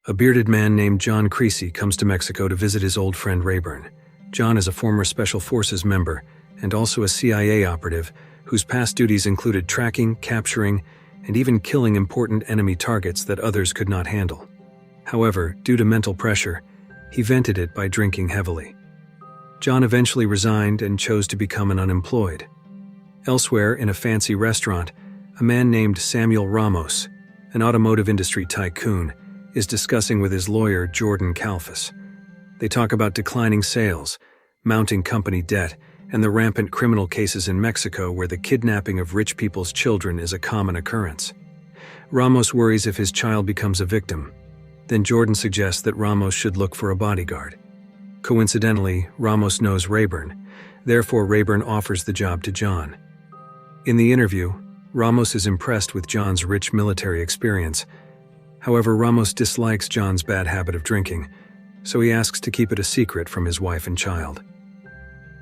A bearded man named John Creasy comes to Mexico to visit his old friend Rayburn. John is a former Special Forces member and also a CIA operative whose past duties included tracking, capturing, and even killing important enemy targets that others could not handle. However, due to mental pressure, he vented it by drinking heavily. John eventually resigned and chose to become an unemployed. Elsewhere, in a fancy restaurant, a man named Samuel Ramos, an automotive industry tycoon, is discussing with his lawyer Jordan Kalfas. They talk about declining sales, mounting company debt, and the rampant criminal cases in Mexico where the kidnapping of rich people's children is a common occurrence. Ramos worries if his child becomes a victim. Then Jordan suggests that Ramos should look for a bodyguard. Coincidentally, Ramos knows Rayburn. Therefore, Rayburn offers the job to John. In the interview, Ramos is impressed with John's rich military experience. However, Ramos dislikes John's bad habit of drinking, so he asks to keep it a secret from his wife and child.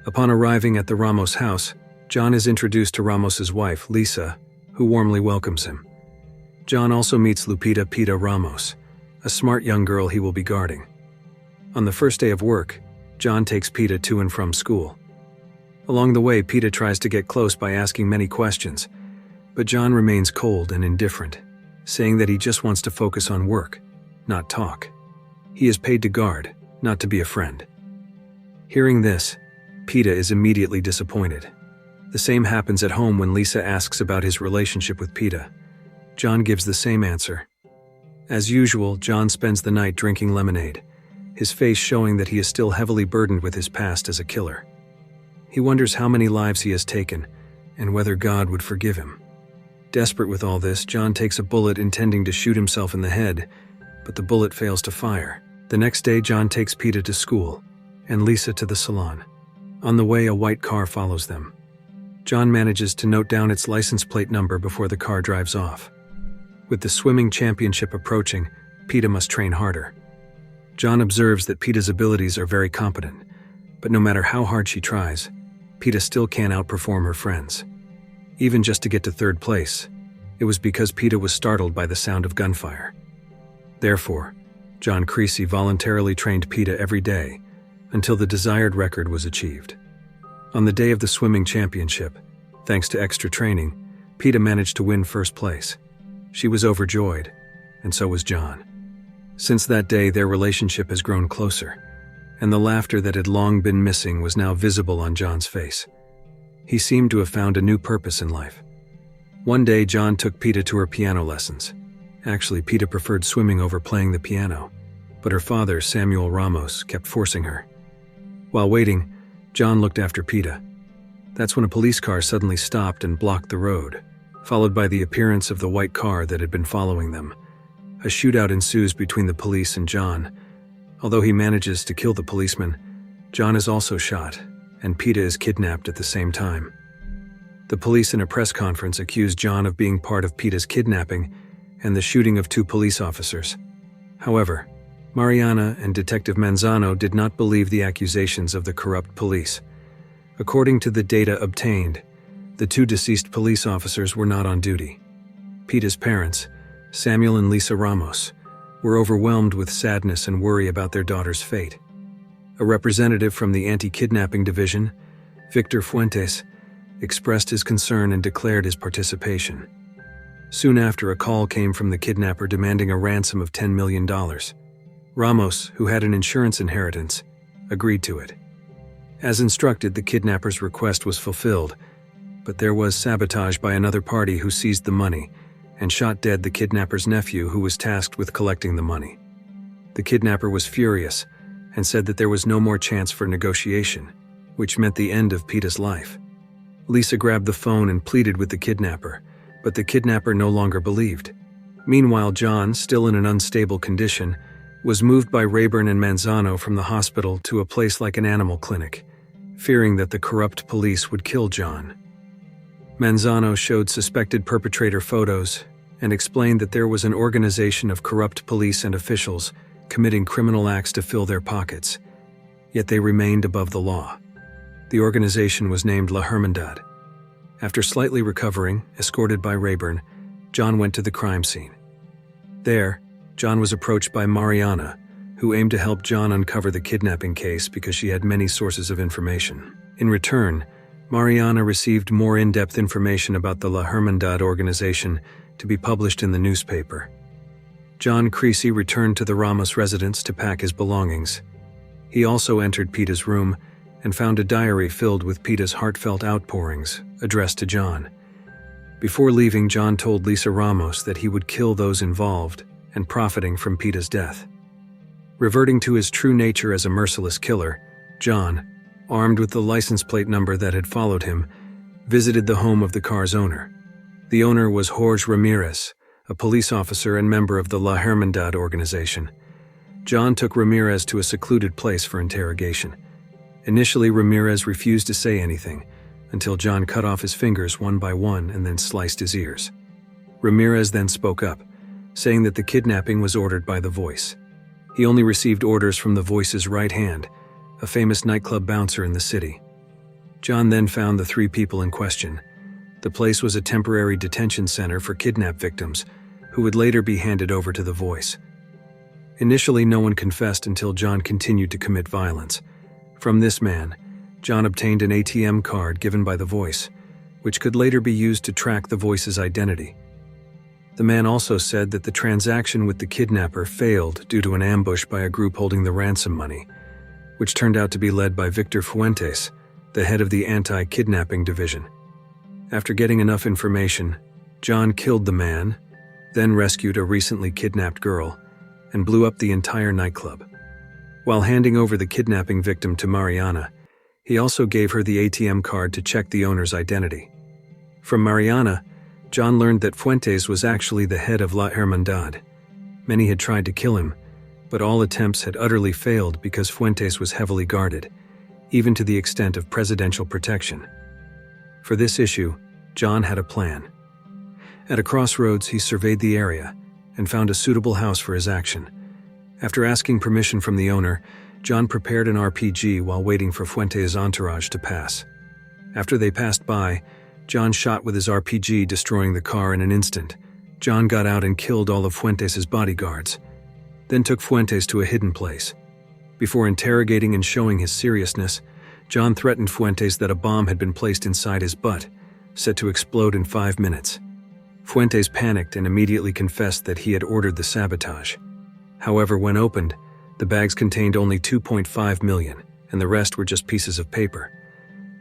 Upon arriving at the Ramos house, John is introduced to Ramos's wife, Lisa, who warmly welcomes him. John also meets Lupita Peta Ramos, a smart young girl he will be guarding. On the first day of work, John takes Peta to and from school. Along the way, Peta tries to get close by asking many questions, but John remains cold and indifferent, saying that he just wants to focus on work, not talk. He is paid to guard, not to be a friend. Hearing this, Peta is immediately disappointed. The same happens at home when Lisa asks about his relationship with Peta. John gives the same answer. As usual, John spends the night drinking lemonade, his face showing that he is still heavily burdened with his past as a killer. He wonders how many lives he has taken and whether God would forgive him. Desperate with all this, John takes a bullet intending to shoot himself in the head, but the bullet fails to fire. The next day, John takes Peta to school and Lisa to the salon. On the way, a white car follows them. John manages to note down its license plate number before the car drives off. With the swimming championship approaching, Peta must train harder. John observes that Peta's abilities are very competent, but no matter how hard she tries, Peta still can't outperform her friends. Even just to get to third place, it was because Peta was startled by the sound of gunfire. Therefore, John Creasy voluntarily trained Peta every day until the desired record was achieved. On the day of the swimming championship, thanks to extra training, Peta managed to win first place. She was overjoyed, and so was John. Since that day, their relationship has grown closer, and the laughter that had long been missing was now visible on John's face. He seemed to have found a new purpose in life. One day, John took Peta to her piano lessons. Actually, Peta preferred swimming over playing the piano, but her father, Samuel Ramos, kept forcing her. While waiting, John looked after Peta. That's when a police car suddenly stopped and blocked the road, followed by the appearance of the white car that had been following them. A shootout ensues between the police and John. Although he manages to kill the policeman, John is also shot, and Peta is kidnapped at the same time. The police in a press conference accuse John of being part of Peta's kidnapping and the shooting of 2 police officers. However, Mariana and Detective Manzano did not believe the accusations of the corrupt police. According to the data obtained, the 2 deceased police officers were not on duty. Peta's parents, Samuel and Lisa Ramos, were overwhelmed with sadness and worry about their daughter's fate. A representative from the anti-kidnapping division, Victor Fuentes, expressed his concern and declared his participation. Soon after, a call came from the kidnapper demanding a ransom of $10 million. Ramos, who had an insurance inheritance, agreed to it. As instructed, the kidnapper's request was fulfilled, but there was sabotage by another party who seized the money and shot dead the kidnapper's nephew, who was tasked with collecting the money. The kidnapper was furious and said that there was no more chance for negotiation, which meant the end of Peta's life. Lisa grabbed the phone and pleaded with the kidnapper, but the kidnapper no longer believed. Meanwhile, John, still in an unstable condition, was moved by Rayburn and Manzano from the hospital to a place like an animal clinic, fearing that the corrupt police would kill John. Manzano showed suspected perpetrator photos and explained that there was an organization of corrupt police and officials committing criminal acts to fill their pockets, yet they remained above the law. The organization was named La Hermandad. After slightly recovering, escorted by Rayburn, John went to the crime scene. There, John was approached by Mariana, who aimed to help John uncover the kidnapping case because she had many sources of information. In return, Mariana received more in-depth information about the La Hermandad organization to be published in the newspaper. John Creasy returned to the Ramos residence to pack his belongings. He also entered Peta's room and found a diary filled with Peta's heartfelt outpourings, addressed to John. Before leaving, John told Lisa Ramos that he would kill those involved and profiting from Peta's death. Reverting to his true nature as a merciless killer, John, armed with the license plate number that had followed him, visited the home of the car's owner. The owner was Jorge Ramirez, a police officer and member of the La Hermandad organization. John took Ramirez to a secluded place for interrogation. Initially, Ramirez refused to say anything, until John cut off his fingers one by one and then sliced his ears. Ramirez then spoke up, saying that the kidnapping was ordered by the Voice. He only received orders from the Voice's right hand, a famous nightclub bouncer in the city. John then found the three people in question. The place was a temporary detention center for kidnap victims, who would later be handed over to the Voice. Initially, no one confessed until John continued to commit violence. From this man, John obtained an ATM card given by the Voice, which could later be used to track the Voice's identity. The man also said that the transaction with the kidnapper failed due to an ambush by a group holding the ransom money, which turned out to be led by Victor Fuentes, the head of the anti-kidnapping division. After getting enough information, John killed the man, then rescued a recently kidnapped girl, and blew up the entire nightclub. While handing over the kidnapping victim to Mariana, he also gave her the ATM card to check the owner's identity. From Mariana, John learned that Fuentes was actually the head of La Hermandad. Many had tried to kill him, but all attempts had utterly failed because Fuentes was heavily guarded, even to the extent of presidential protection. For this issue, John had a plan. At a crossroads, he surveyed the area and found a suitable house for his action. After asking permission from the owner, John prepared an RPG while waiting for Fuentes' entourage to pass. After they passed by, John shot with his RPG, destroying the car in an instant. John got out and killed all of Fuentes' bodyguards, then took Fuentes to a hidden place. Before interrogating and showing his seriousness, John threatened Fuentes that a bomb had been placed inside his butt, set to explode in 5 minutes. Fuentes panicked and immediately confessed that he had ordered the sabotage. However, when opened, the bags contained only $2.5 million, and the rest were just pieces of paper.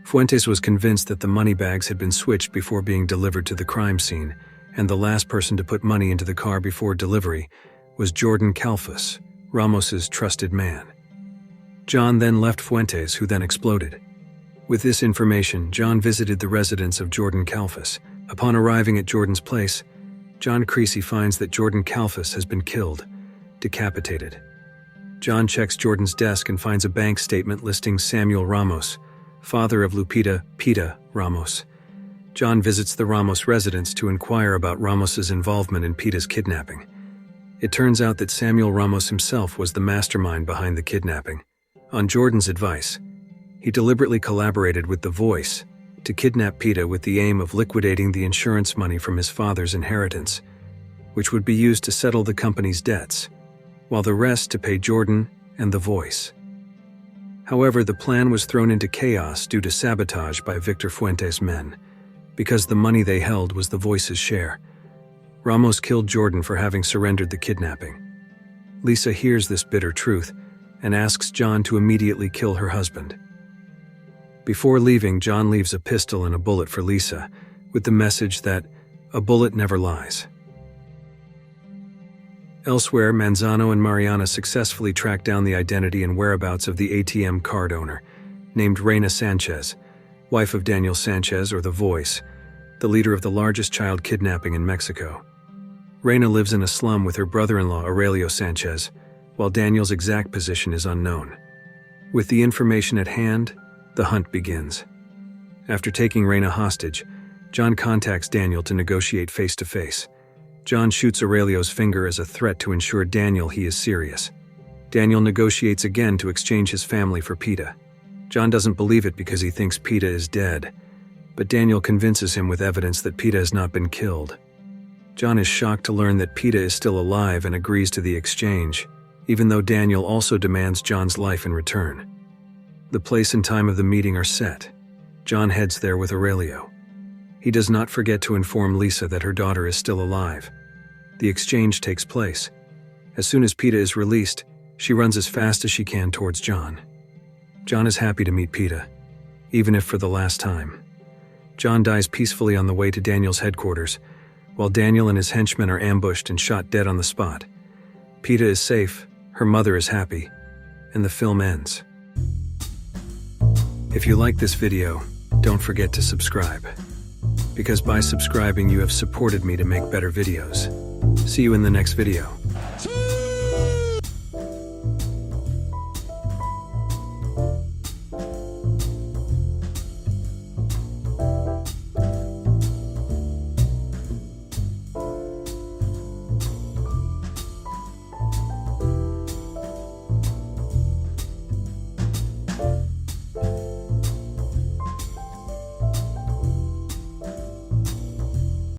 Fuentes was convinced that the money bags had been switched before being delivered to the crime scene, and the last person to put money into the car before delivery was Jordan Calfus, Ramos's trusted man. John then left Fuentes, who then exploded. With this information, John visited the residence of Jordan Calfus. Upon arriving at Jordan's place, John Creasy finds that Jordan Calfus has been killed, decapitated. John checks Jordan's desk and finds a bank statement listing Samuel Ramos, father of Lupita Peta Ramos. John visits the Ramos residence to inquire about Ramos's involvement in Peta's kidnapping. It turns out that Samuel Ramos himself was the mastermind behind the kidnapping. On Jordan's advice, he deliberately collaborated with the Voice to kidnap Peta with the aim of liquidating the insurance money from his father's inheritance, which would be used to settle the company's debts, while the rest to pay Jordan and the Voice. However, the plan was thrown into chaos due to sabotage by Victor Fuentes' men, because the money they held was the Voice's share. Ramos killed Jordan for having surrendered the kidnapping. Lisa hears this bitter truth and asks John to immediately kill her husband. Before leaving, John leaves a pistol and a bullet for Lisa, with the message that a bullet never lies. Elsewhere, Manzano and Mariana successfully track down the identity and whereabouts of the ATM card owner, named Reina Sanchez, wife of Daniel Sanchez, or the Voice, the leader of the largest child kidnapping in Mexico. Reina lives in a slum with her brother-in-law Aurelio Sanchez, while Daniel's exact position is unknown. With the information at hand, the hunt begins. After taking Reina hostage, John contacts Daniel to negotiate face-to-face. John shoots Aurelio's finger as a threat to ensure Daniel he is serious. Daniel negotiates again to exchange his family for Peta. John doesn't believe it because he thinks Peta is dead, but Daniel convinces him with evidence that Peta has not been killed. John is shocked to learn that Peta is still alive and agrees to the exchange, even though Daniel also demands John's life in return. The place and time of the meeting are set. John heads there with Aurelio. He does not forget to inform Lisa that her daughter is still alive. The exchange takes place. As soon as Peta is released, she runs as fast as she can towards John. John is happy to meet Peta, even if for the last time. John dies peacefully on the way to Daniel's headquarters, while Daniel and his henchmen are ambushed and shot dead on the spot. Peta is safe, her mother is happy, and the film ends. If you like this video, don't forget to subscribe. Because by subscribing you have supported me to make better videos. See you in the next video.